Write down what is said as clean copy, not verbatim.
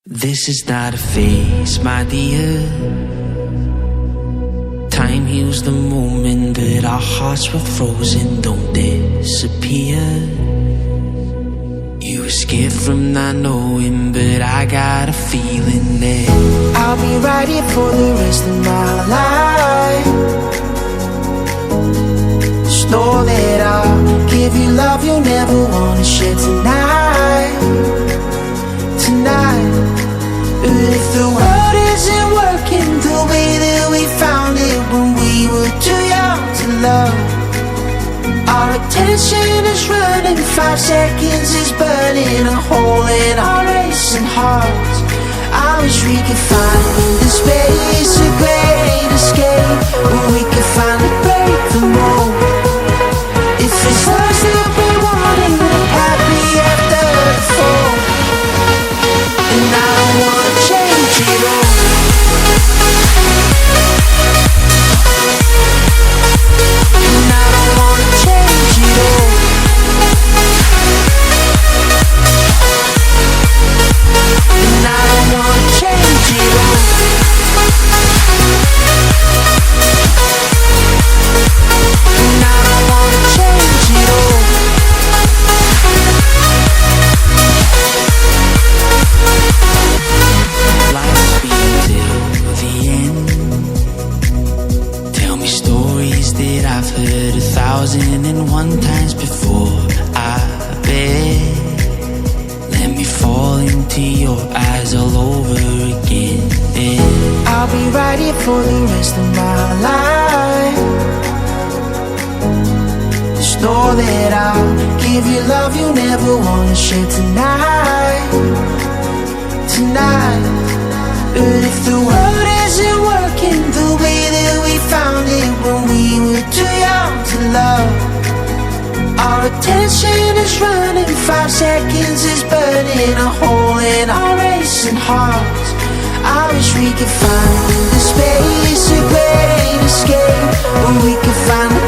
This is not a phase, my dear. Time heals the moment, but our hearts were frozen, don't disappear. You were scared from not knowing, but I got a feeling that I'll be right here for the rest of my life. Just know that I'll give you love you'll never wanna share tonight. Tonight. But if the world isn't working the way that we found it when we were too young to love, our attention is running, 5 seconds is burning a hole in our racing hearts. I wish we could find the space, a great escape, where we could finally break the mold. If it's us that we wanted, happy after the fall. And I don't wanna change it all. And I don't wanna change it all. And I don't wanna change it all. And I don't wanna change it all. life speed till the end. Tell me stories that I've heard 1,001 times before. I bet. Let me fall into your eyes all over again. I'll be right here for the rest of my life. Just know that I'll give you love you'll never wanna share tonight. Tonight. But if the world isn't working the way that we found it when we were too young to love, our attention is running, 5 seconds is burning a hole in our racing hearts. I wish we could find the space, a great escape, where we could find the